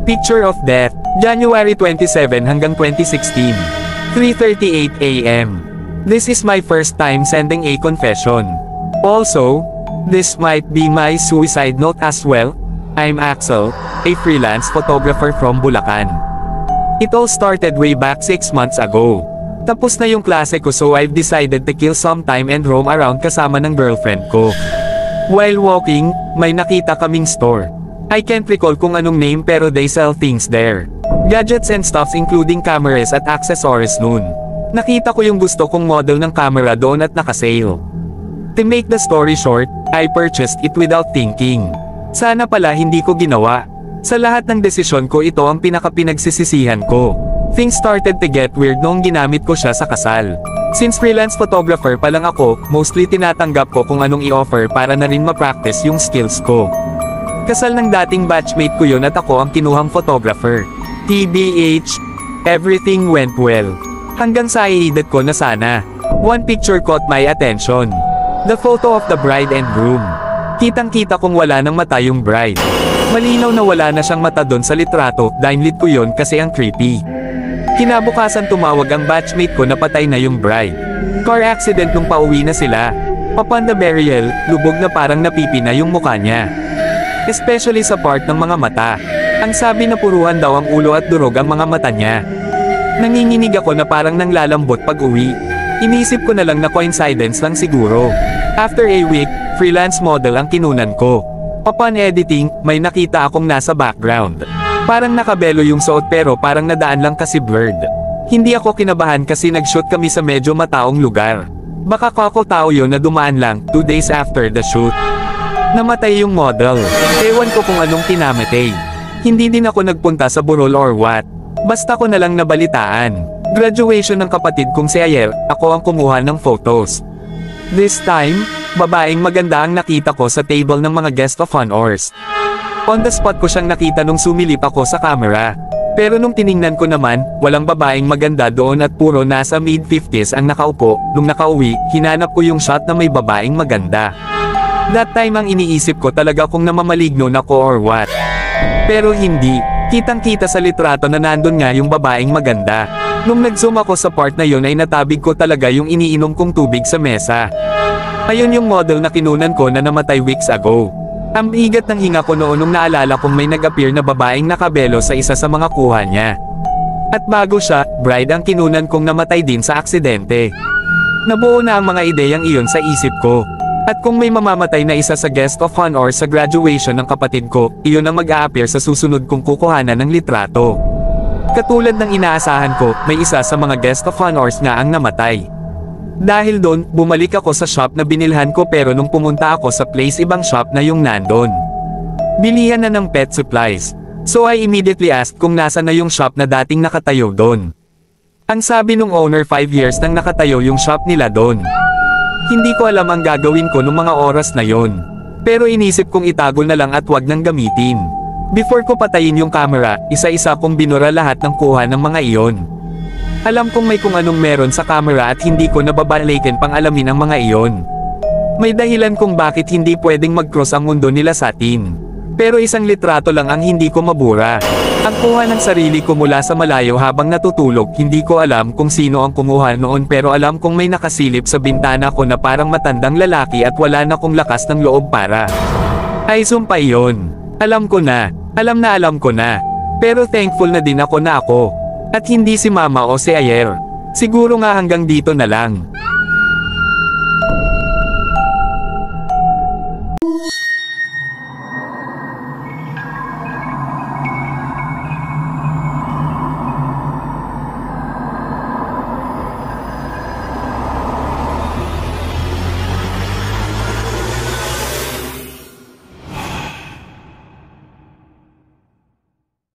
Picture of death, January 27 hanggang 2016. 3:38 AM. This is my first time sending a confession. Also, this might be my suicide note as well. I'm Axel, a freelance photographer from Bulacan. It all started way back 6 months ago. Tapos na yung klase ko, so I've decided to kill some time and roam around kasama ng girlfriend ko. While walking, may nakita kaming store. I can't recall kung anong name pero they sell things there. Gadgets and stuffs including cameras at accessories noon. Nakita ko yung gusto kong model ng camera doon at nakasale. To make the story short, I purchased it without thinking. Sana pala hindi ko ginawa. Sa lahat ng desisyon ko, ito ang pinaka-pinagsisisihan ko. Things started to get weird noong ginamit ko siya sa kasal. Since freelance photographer pa lang ako, mostly tinatanggap ko kung anong i-offer para na rin ma-practice yung skills ko. Kasal ng dating batchmate ko yun at ako ang kinuhang photographer. TBH, everything went well. Hanggang sa iidat ko na sana. One picture caught my attention. The photo of the bride and groom. Kitang-kita kong wala ng mata yung bride. Malinaw na wala na siyang mata doon sa litrato, dinlit ko yon kasi ang creepy. Kinabukasan tumawag ang batchmate ko na patay na yung bride. Car accident nung pauwi na sila. Upon the burial, lubog na parang napipina yung mukha niya. Especially sa part ng mga mata. Ang sabi na puruhan daw ang ulo at durog ang mga mata niya. Nanginginig ako na parang nanglalambot pag uwi. Inisip ko na lang na coincidence lang siguro. After a week, freelance model ang kinunan ko. Upon editing, may nakita akong nasa background. Parang nakabelo yung suot pero parang nadaan lang kasi blurred. Hindi ako kinabahan kasi nag-shoot kami sa medyo mataong lugar. Baka kako tao yun na dumaan lang, 2 days after the shoot. Namatay yung model. Ewan ko kung anong tinamatay. Hindi din ako nagpunta sa burol or what. Basta ko na lang nabalitaan. Graduation ng kapatid kong si Ayer, ako ang kumuha ng photos. This time, babaeng maganda ang nakita ko sa table ng mga guest of honors. On the spot ko siyang nakita nung sumilip ako sa camera. Pero nung tiningnan ko naman, walang babaeng maganda doon at puro nasa mid-50s ang nakaupo. Nung nakauwi, hinanap ko yung shot na may babaeng maganda. That time ang iniisip ko talaga kung namamaligno na ko or what. Pero hindi. Kitang-kita sa litrato na nandun nga yung babaeng maganda. Nung nag-zoom ako sa part na yun ay natabig ko talaga yung iniinom kong tubig sa mesa. Ayun yung model na kinunan ko na namatay weeks ago. Ang bigat ng hinga ko noon nung naalala kong may nag-appear na babaeng nakabelo sa isa sa mga kuha niya. At bago siya, bride ang kinunan kong namatay din sa aksidente. Nabuo na ang mga ideyang iyon sa isip ko. At kung may mamamatay na isa sa guest of honor sa graduation ng kapatid ko, iyon ang mag-a-appear sa susunod kong kukuhanan ng litrato. Katulad ng inaasahan ko, may isa sa mga guest of honors nga ang namatay. Dahil doon, bumalik ako sa shop na binilhan ko pero nung pumunta ako sa place ibang shop na yung nandun. Bilihan na ng pet supplies. So I immediately asked kung nasa na yung shop na dating nakatayo doon. Ang sabi nung owner 5 years nang nakatayo yung shop nila doon. Hindi ko alam ang gagawin ko nung mga oras na yon. Pero inisip kong itago na lang at wag nang gamitin. Before ko patayin yung camera, isa-isa kong binura lahat ng kuha ng mga iyon. Alam kong may kung anong meron sa camera at hindi ko nababalikin pang alamin ang mga iyon. May dahilan kung bakit hindi pwedeng mag-cross ang mundo nila sa atin. Pero isang litrato lang ang hindi ko mabura. Ang kuha ng sarili ko mula sa malayo habang natutulog, hindi ko alam kung sino ang kumuha noon pero alam kong may nakasilip sa bintana ko na parang matandang lalaki at wala na kong lakas ng loob para. Ay sumpay yun. Alam ko na. Alam ko na. Pero thankful na din ako na ako. At hindi si mama o si Ayer. Siguro nga hanggang dito na lang.